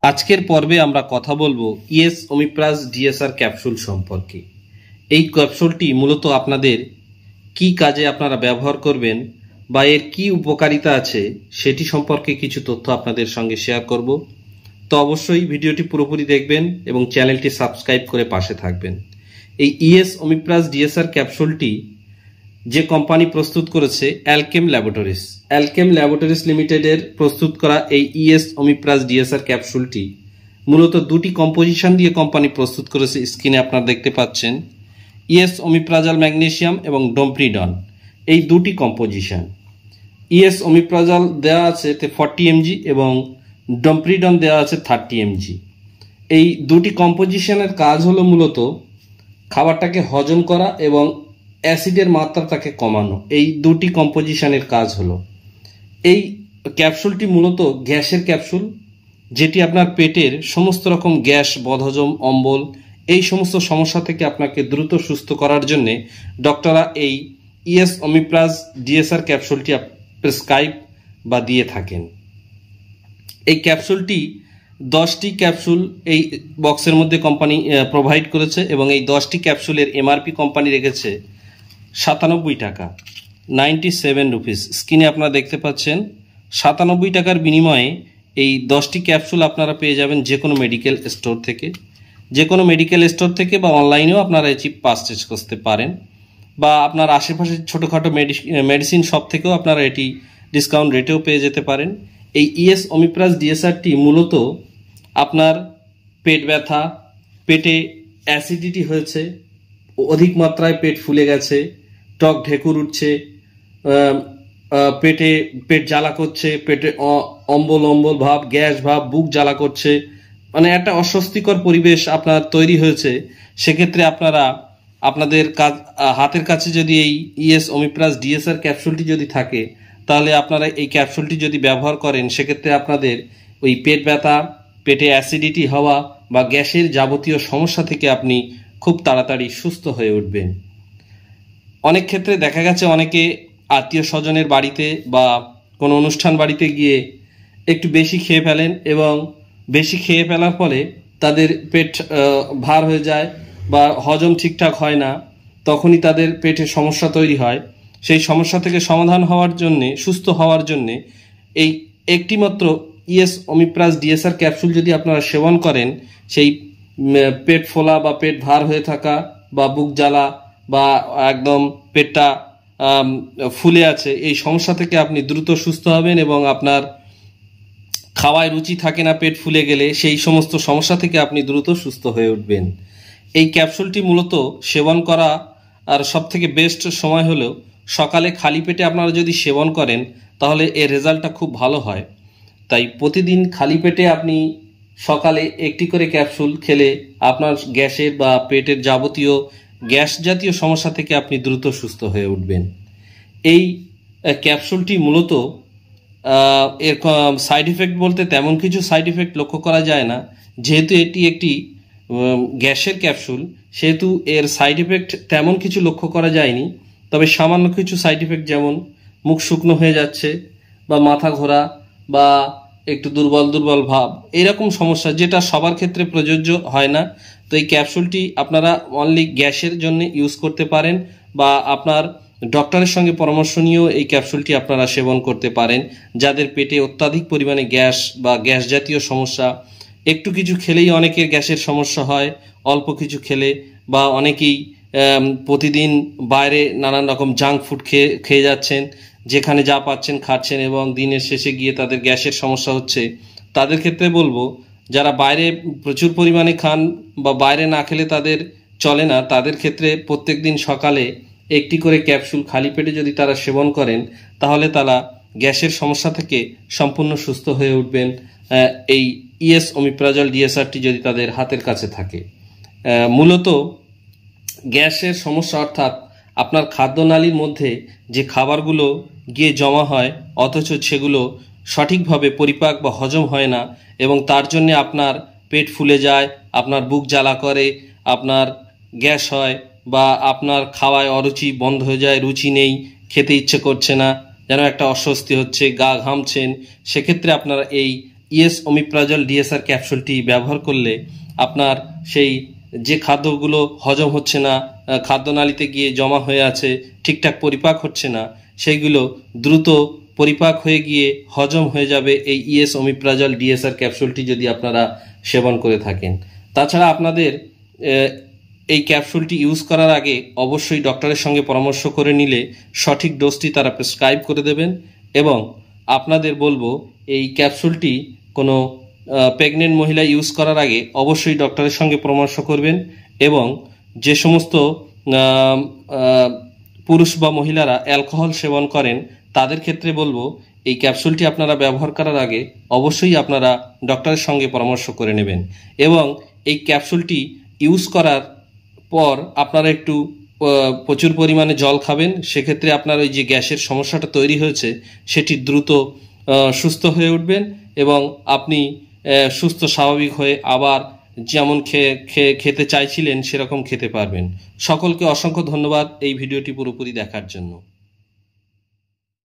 আজকের পর্বে আমরা কথা বলবো ES-OMEPRAZ-DSR ক্যাপসুল সম্পর্কে। এই ক্যাপসুলটি মূলত আপনাদের কি কাজে আপনারা ব্যবহার করবেন বা এর কি উপকারিতা আছে সেটি সম্পর্কে কিছু তথ্য আপনাদের সঙ্গে শেয়ার করব। তো অবশ্যই ভিডিওটি পুরোপুরি দেখবেন এবং চ্যানেলটি সাবস্ক্রাইব করে পাশে থাকবেন। এই ES-OMEPRAZ-DSR ক্যাপসুলটি যে কোম্পানি প্রস্তুত করেছে অ্যালকেম ল্যাবরেটরিজ লিমিটেডের প্রস্তুত করা এই ES-OMEPRAZ-DSR ক্যাপসুলটি মূলত দুটি কম্পোজিশন দিয়ে কোম্পানি প্রস্তুত করেছে। স্ক্রিনে আপনারা দেখতে পাচ্ছেন ES-OMEPRAZOL ম্যাগনেসিয়াম এবং ডমপ্রিডন, এই দুটি কম্পোজিশন। ES-OMEPRAZOL দেওয়া আছে 40 mg এবং ডমপ্রিডন দেওয়া আছে 30 mg। এই দুটি কম্পোজিশনের কাজ হলো মূলত খাবারটাকে হজম করা এবং অ্যাসিডের মাত্রাটাকে কমানো। এই দুটি কম্পোজিশনের কাজ হলো। এই ক্যাপসুলটি মূলত গ্যাসের ক্যাপসুল, যেটি আপনার পেটের সমস্ত রকম গ্যাস, বদহজম, অম্বল এই সমস্ত সমস্যা থেকে আপনাকে দ্রুত সুস্থ করার জন্য ডক্টররা এই ES-OMEPRAZ-DSR ক্যাপসুলটি প্রেসক্রাইব বা দিয়ে থাকেন। এই ক্যাপসুলটি 10টি ক্যাপসুল এই বক্সের মধ্যে কোম্পানি প্রোভাইড করেছে এবং এই 10টি ক্যাপসুলের এমআরপি কোম্পানি রেখেছে 97 টাকা, 97 রুপিস। স্ক্রিনে আপনারা দেখতে পাচ্ছেন 97 টাকার বিনিময়ে এই 10টি ক্যাপসুল আপনারা পেয়ে যাবেন যে কোনো মেডিকেল স্টোর থেকে বা অনলাইনেও আপনারা এটি পারচেজ করতে পারেন, বা আপনার আশেপাশে ছোটোখাটো মেডিসিন শপ থেকেও আপনারা এটি ডিসকাউন্ট রেটেও পেয়ে যেতে পারেন। এই ES-OMEPRAZ-DSRটি মূলত আপনার পেট ব্যথা, পেটে অ্যাসিডিটি হয়েছে, অধিক মাত্রায় পেট ফুলে গেছে, টক ঢেকুর উঠছে, পেট জ্বালা করছে, পেটে অম্বল ভাব, গ্যাস ভাব, বুক জ্বালা করছে, মানে একটা অস্বস্তিকর পরিবেশ আপনার তৈরি হয়েছে, সেক্ষেত্রে আপনাদের হাতের কাছে যদি এই ES-OMEPRAZ-DSR ক্যাপসুলটি যদি থাকে, তাহলে আপনারা এই ক্যাপসুলটি যদি ব্যবহার করেন, সেক্ষেত্রে আপনাদের ওই পেট ব্যথা, পেটে অ্যাসিডিটি হওয়া বা গ্যাসের যাবতীয় সমস্যা থেকে আপনি খুব তাড়াতাড়ি সুস্থ হয়ে উঠবেন। অনেক ক্ষেত্রে দেখা গেছে অনেকে আত্মীয় স্বজনের বাড়িতে বা কোনো অনুষ্ঠান বাড়িতে গিয়ে একটু বেশি খেয়ে ফেলেন এবং বেশি খেয়ে ফেলার ফলে তাদের পেট ভার হয়ে যায় বা হজম ঠিকঠাক হয় না, তখনই তাদের পেটে সমস্যা তৈরি হয়। সেই সমস্যা থেকে সমাধান হওয়ার জন্যে, সুস্থ হওয়ার জন্যে এই একটি মাত্র ES-OMEPRAZ-DSR ক্যাপসুল যদি আপনারা সেবন করেন, সেই পেট ফোলা বা পেট ভার হয়ে থাকা বা বুক জ্বালা বা একদম পেটটা ফুলে আছে, এই সমস্যা থেকে আপনি দ্রুত সুস্থ হবেন এবং আপনার খাওয়ায় রুচি থাকে না পেট ফুলে গেলে, সেই সমস্ত সমস্যা থেকে আপনি দ্রুত সুস্থ হয়ে উঠবেন। এই ক্যাপসুলটি মূলত সেবন করা আর সব থেকে বেস্ট সময় হলো সকালে খালি পেটে আপনারা যদি সেবন করেন, তাহলে এর রেজাল্টটা খুব ভালো হয়। তাই প্রতিদিন খালি পেটে আপনি সকালে একটি করে ক্যাপসুল খেলে আপনার গ্যাসের বা পেটের যাবতীয় গ্যাস জাতীয় সমস্যা থেকে আপনি দ্রুত সুস্থ হয়ে উঠবেন। এই ক্যাপসুলটি মূলত এর সাইড ইফেক্ট বলতে তেমন কিছু সাইড ইফেক্ট লক্ষ্য করা যায় না, যেহেতু এটি একটি গ্যাসের ক্যাপসুল, সেহেতু এর সাইড ইফেক্ট তেমন কিছু লক্ষ্য করা যায়নি। তবে সামান্য কিছু সাইড ইফেক্ট, যেমন মুখ শুকনো হয়ে যাচ্ছে বা মাথা ঘোরা বা একটু দুর্বল ভাব, এইরকম সমস্যা যেটা সবার ক্ষেত্রে প্রযোজ্য হয় না। তো এই ক্যাপসুলটি আপনারা অনলি গ্যাসের জন্য ইউজ করতে পারেন বা আপনার ডক্টরের সঙ্গে পরামর্শ নিয়েও এই ক্যাপসুলটি আপনারা সেবন করতে পারেন। যাদের পেটে অত্যাধিক পরিমাণে গ্যাস বা গ্যাস জাতীয় সমস্যা, একটু কিছু খেলেই অনেকের গ্যাসের সমস্যা হয়, অল্প কিছু খেলে, বা অনেকেই প্রতিদিন বাইরে নানান রকম জাঙ্ক ফুড খেয়ে যাচ্ছেন, যেখানে যা পাচ্ছেন খাচ্ছেন এবং দিনের শেষে গিয়ে তাদের গ্যাসের সমস্যা হচ্ছে, তাদের ক্ষেত্রে বলবো যারা বাইরে প্রচুর পরিমাণে খান বা বাইরে না খেলে তাদের চলে না, তাদের ক্ষেত্রে প্রত্যেক দিন সকালে একটি করে ক্যাপসুল খালি পেটে যদি তারা সেবন করেন, তাহলে তারা গ্যাসের সমস্যা থেকে সম্পূর্ণ সুস্থ হয়ে উঠবেন। এই ES-OMEPRAZOL-DSRটি যদি তাদের হাতের কাছে থাকে। মূলত গ্যাসের সমস্যা অর্থাৎ আপনার খাদ্যনালীর মধ্যে যে খাবারগুলো গিয়ে জমা হয় অথচ সেগুলো সঠিকভাবে পরিপাক বা হজম হয় না এবং তার জন্যে আপনার পেট ফুলে যায়, আপনার বুক জ্বালা করে, আপনার গ্যাস হয় বা আপনার খাওয়ায় অরুচি বন্ধ হয়ে যায়, রুচি নেই, খেতে ইচ্ছে করছে না, যেন একটা অস্বস্তি হচ্ছে, গা ঘামছেন, সেক্ষেত্রে আপনারা এই ES-OMEPRAZ-DSR DSR ক্যাপসুলটি ব্যবহার করলে আপনার সেই যে খাদ্যগুলো হজম হচ্ছে না, খাদ্যনালীতে গিয়ে জমা হয়ে আছে, ঠিকঠাক পরিপাক হচ্ছে না, সেইগুলো দ্রুত পরিপাক হয়ে গিয়ে হজম হয়ে যাবে এই ES-OMEPRAZ-DSR DSR ক্যাপসুলটি যদি আপনারা সেবন করে থাকেন। তাছাড়া আপনাদের এই ক্যাপসুলটি ইউজ করার আগে অবশ্যই ডক্টরের সঙ্গে পরামর্শ করে নিলে সঠিক ডোজটি তারা প্রেসক্রাইব করে দেবেন। এবং আপনাদের বলবো এই ক্যাপসুলটি কোনো প্রেগনেন্ট মহিলা ইউজ করার আগে অবশ্যই ডক্টরের সঙ্গে পরামর্শ করবেন। এবং যে সমস্ত পুরুষ বা মহিলারা অ্যালকোহল সেবন করেন তাদের ক্ষেত্রে বলবো এই ক্যাপসুলটি আপনারা ব্যবহার করার আগে অবশ্যই আপনারা ডক্টরের সঙ্গে পরামর্শ করে নেবেন। এবং এই ক্যাপসুলটি ইউজ করার পর আপনারা একটু প্রচুর পরিমাণে জল খাবেন। সেক্ষেত্রে আপনার ওই যে গ্যাসের সমস্যাটা তৈরি হয়েছে সেটি দ্রুত সুস্থ হয়ে উঠবেন এবং আপনি সুস্থ স্বাভাবিক হয়ে আবার যেমন খেতে চাইছিলেন সেরকম খেতে পারবেন। সকলকে অসংখ্য ধন্যবাদ এই ভিডিওটি পুরোপুরি দেখার জন্য।